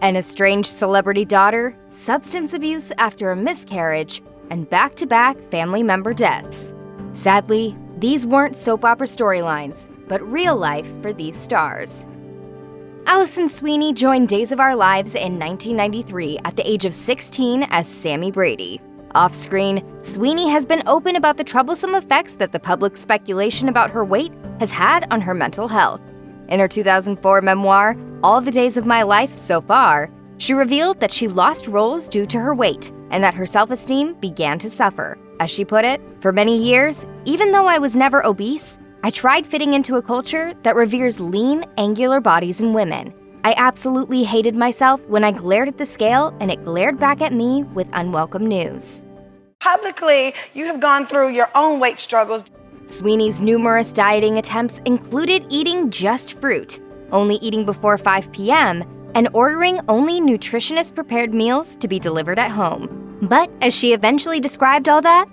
An estranged celebrity daughter, substance abuse after a miscarriage, and back-to-back family member deaths. Sadly, these weren't soap opera storylines, but real life for these stars. Alison Sweeney joined Days of Our Lives in 1993 at the age of 16 as Sammy Brady. Off-screen, Sweeney has been open about the troublesome effects that the public speculation about her weight has had on her mental health. In her 2004 memoir, All the Days of My Life So Far, she revealed that she lost roles due to her weight and that her self-esteem began to suffer. As she put it, "For many years, even though I was never obese, I tried fitting into a culture that reveres lean, angular bodies in women. I absolutely hated myself when I glared at the scale and it glared back at me with unwelcome news." Publicly, you have gone through your own weight struggles. Sweeney's numerous dieting attempts included eating just fruit, only eating before 5 p.m., and ordering only nutritionist-prepared meals to be delivered at home. But as she eventually described all that,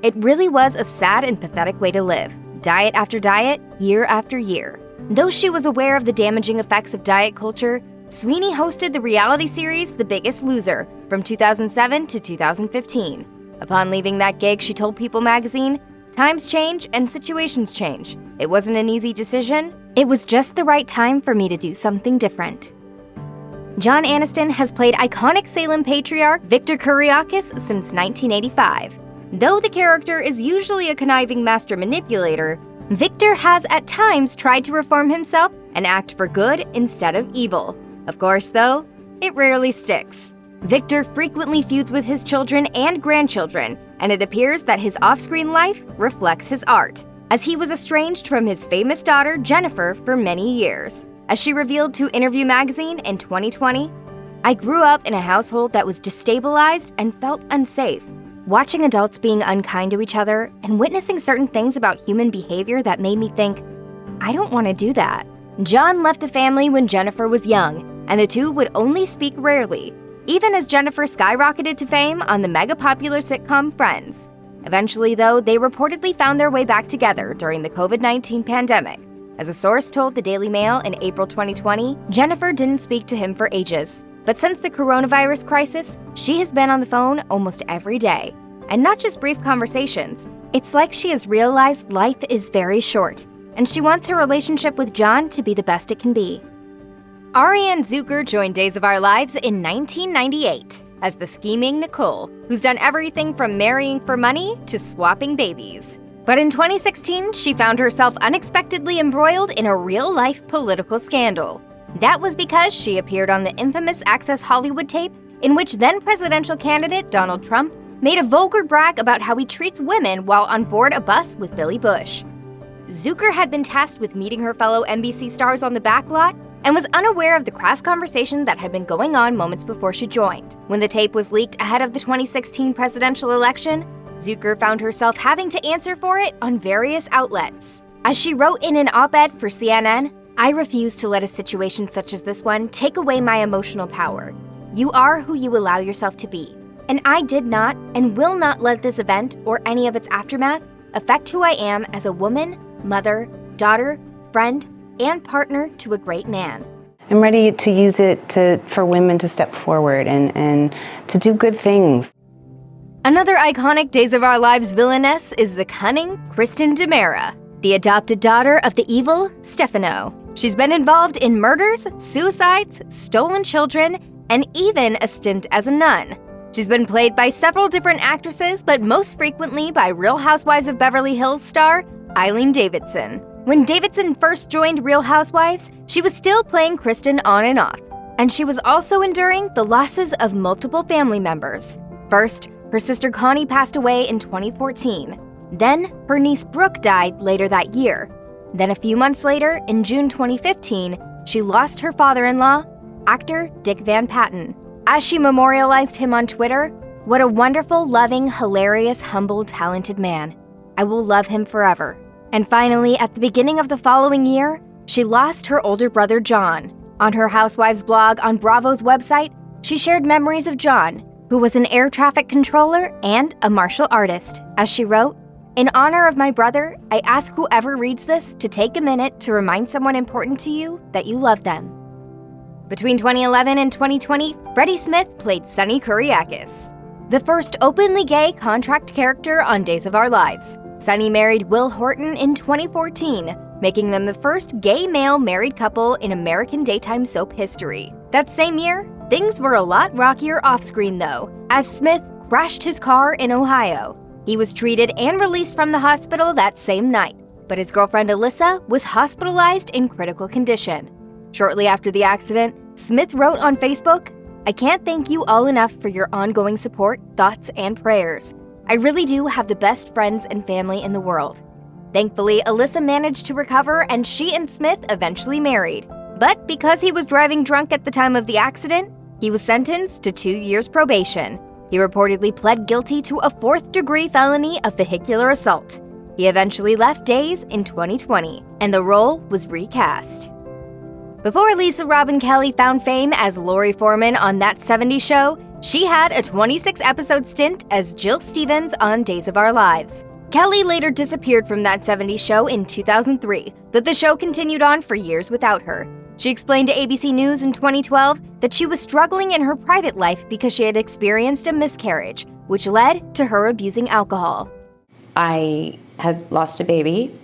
it really was a sad and pathetic way to live, diet after diet, year after year. Though she was aware of the damaging effects of diet culture, Sweeney hosted the reality series The Biggest Loser from 2007 to 2015. Upon leaving that gig, she told People magazine, "Times change and situations change. It wasn't an easy decision. It was just the right time for me to do something different." John Aniston has played iconic Salem patriarch Victor Kiriakis since 1985. Though the character is usually a conniving master manipulator, Victor has at times tried to reform himself and act for good instead of evil. Of course, though, it rarely sticks. Victor frequently feuds with his children and grandchildren, and it appears that his off-screen life reflects his art, as he was estranged from his famous daughter Jennifer for many years. As she revealed to Interview magazine in 2020, "I grew up in a household that was destabilized and felt unsafe. Watching adults being unkind to each other and witnessing certain things about human behavior that made me think, I don't want to do that." John left the family when Jennifer was young, and the two would only speak rarely, even as Jennifer skyrocketed to fame on the mega-popular sitcom Friends. Eventually, though, they reportedly found their way back together during the COVID-19 pandemic. As a source told the Daily Mail in April 2020, Jennifer didn't speak to him for ages. But since the coronavirus crisis, she has been on the phone almost every day. And not just brief conversations. It's like she has realized life is very short, and she wants her relationship with John to be the best it can be. Arianne Zucker joined Days of Our Lives in 1998 as the scheming Nicole, who's done everything from marrying for money to swapping babies. But in 2016, she found herself unexpectedly embroiled in a real-life political scandal. That was because she appeared on the infamous Access Hollywood tape in which then-presidential candidate Donald Trump made a vulgar brag about how he treats women while on board a bus with Billy Bush. Zucker had been tasked with meeting her fellow NBC stars on the backlot and was unaware of the crass conversation that had been going on moments before she joined. When the tape was leaked ahead of the 2016 presidential election, Zucker found herself having to answer for it on various outlets. As she wrote in an op-ed for CNN, "I refuse to let a situation such as this one take away my emotional power. You are who you allow yourself to be. And I did not and will not let this event or any of its aftermath affect who I am as a woman, mother, daughter, friend, and partner to a great man." I'm ready to use it for women to step forward and to do good things. Another iconic Days of Our Lives villainess is the cunning Kristen DiMera, the adopted daughter of the evil Stefano. She's been involved in murders, suicides, stolen children, and even a stint as a nun. She's been played by several different actresses, but most frequently by Real Housewives of Beverly Hills star Eileen Davidson. When Davidson first joined Real Housewives, she was still playing Kristen on and off, and she was also enduring the losses of multiple family members. First, her sister Connie passed away in 2014. Then, her niece Brooke died later that year. Then a few months later, in June 2015, she lost her father-in-law, actor Dick Van Patten. As she memorialized him on Twitter, "What a wonderful, loving, hilarious, humble, talented man. I will love him forever." And finally, at the beginning of the following year, she lost her older brother John. On her Housewives blog on Bravo's website, she shared memories of John, who was an air traffic controller and a martial artist. As she wrote, "In honor of my brother, I ask whoever reads this to take a minute to remind someone important to you that you love them." Between 2011 and 2020, Freddie Smith played Sonny Kuriakis, the first openly gay contract character on Days of Our Lives. Sonny married Will Horton in 2014, making them the first gay male married couple in American daytime soap history. That same year, things were a lot rockier off-screen though, as Smith crashed his car in Ohio. He was treated and released from the hospital that same night, but his girlfriend Alyssa was hospitalized in critical condition. Shortly after the accident, Smith wrote on Facebook, "I can't thank you all enough for your ongoing support, thoughts, and prayers. I really do have the best friends and family in the world." Thankfully, Alyssa managed to recover and she and Smith eventually married. But because he was driving drunk at the time of the accident, he was sentenced to 2 years probation. He reportedly pled guilty to a 4th-degree felony of vehicular assault. He eventually left Days in 2020, and the role was recast. Before Lisa Robin Kelly found fame as Lori Foreman on That 70s Show, she had a 26-episode stint as Jill Stevens on Days of Our Lives. Kelly later disappeared from That 70s Show in 2003, though the show continued on for years without her. She explained to ABC News in 2012 that she was struggling in her private life because she had experienced a miscarriage, which led to her abusing alcohol. I had lost a baby.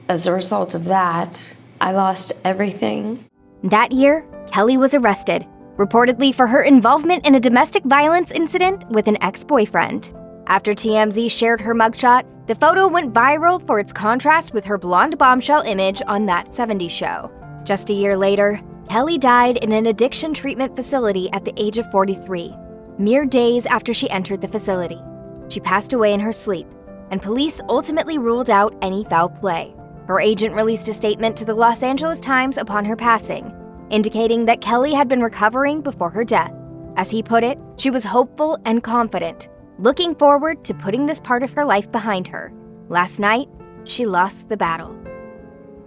As a result of that, I lost everything. That year, Kelly was arrested, reportedly for her involvement in a domestic violence incident with an ex-boyfriend. After TMZ shared her mugshot, the photo went viral for its contrast with her blonde bombshell image on That 70s Show. Just a year later, Kelly died in an addiction treatment facility at the age of 43, mere days after she entered the facility. She passed away in her sleep, and police ultimately ruled out any foul play. Her agent released a statement to the Los Angeles Times upon her passing, indicating that Kelly had been recovering before her death. As he put it, she was hopeful and confident, looking forward to putting this part of her life behind her. Last night, she lost the battle.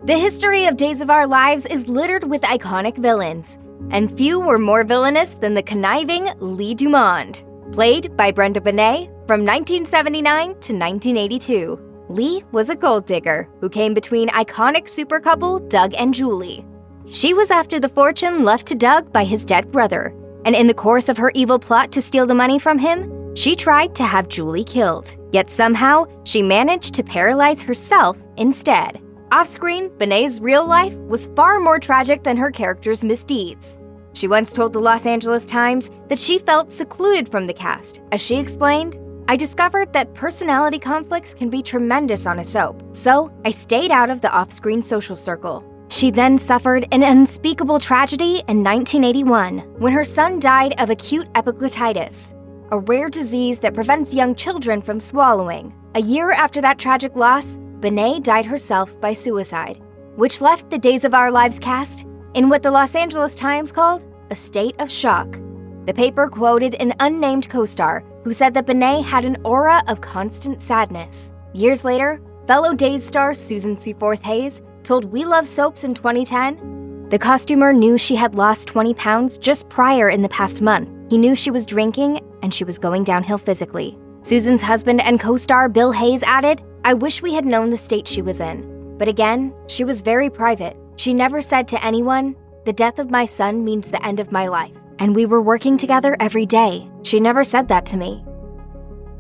The history of Days of Our Lives is littered with iconic villains, and few were more villainous than the conniving Lee Dumond, played by Brenda Benet from 1979 to 1982. Lee was a gold digger who came between iconic super couple Doug and Julie. She was after the fortune left to Doug by his dead brother, and in the course of her evil plot to steal the money from him, she tried to have Julie killed. Yet somehow, she managed to paralyze herself instead. Off-screen, Benet's real life was far more tragic than her character's misdeeds. She once told the Los Angeles Times that she felt secluded from the cast. As she explained, "I discovered that personality conflicts can be tremendous on a soap, so I stayed out of the off-screen social circle." She then suffered an unspeakable tragedy in 1981 when her son died of acute epiglottitis, a rare disease that prevents young children from swallowing. A year after that tragic loss, Benet died herself by suicide, which left the Days of Our Lives cast in what the Los Angeles Times called a state of shock. The paper quoted an unnamed co-star who said that Benet had an aura of constant sadness. Years later, fellow Days star Susan Seaforth Hayes told We Love Soaps in 2010, "The costumer knew she had lost 20 pounds just prior in the past month. He knew she was drinking and she was going downhill physically." Susan's husband and co-star Bill Hayes added, "I wish we had known the state she was in. But again, she was very private. She never said to anyone, 'The death of my son means the end of my life.' And we were working together every day. She never said that to me."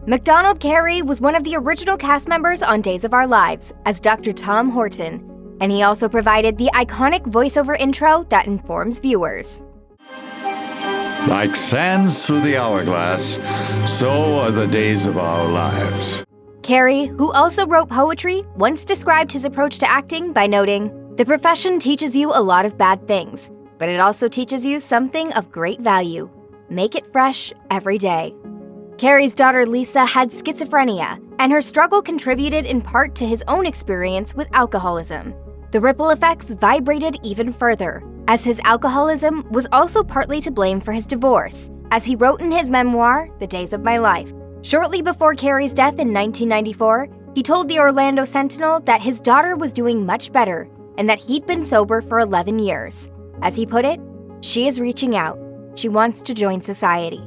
Macdonald Carey was one of the original cast members on Days of Our Lives as Dr. Tom Horton, and he also provided the iconic voiceover intro that informs viewers. Like sands through the hourglass, so are the days of our lives. Carey, who also wrote poetry, once described his approach to acting by noting, "The profession teaches you a lot of bad things, but it also teaches you something of great value. Make it fresh every day." Carey's daughter Lisa had schizophrenia, and her struggle contributed in part to his own experience with alcoholism. The ripple effects vibrated even further, as his alcoholism was also partly to blame for his divorce, as he wrote in his memoir, The Days of My Life. Shortly before Carey's death in 1994, he told the Orlando Sentinel that his daughter was doing much better and that he'd been sober for 11 years. As he put it, "She is reaching out. She wants to join society."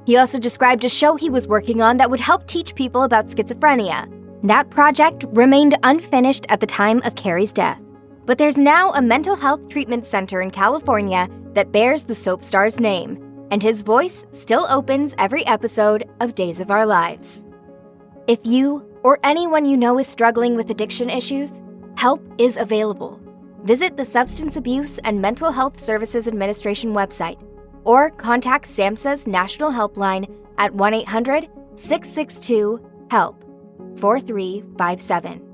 He also described a show he was working on that would help teach people about schizophrenia. That project remained unfinished at the time of Carey's death. But there's now a mental health treatment center in California that bears the soap star's name, and his voice still opens every episode of Days of Our Lives. If you or anyone you know is struggling with addiction issues, help is available. Visit the Substance Abuse and Mental Health Services Administration website or contact SAMHSA's National Helpline at 1-800-662-HELP 4357.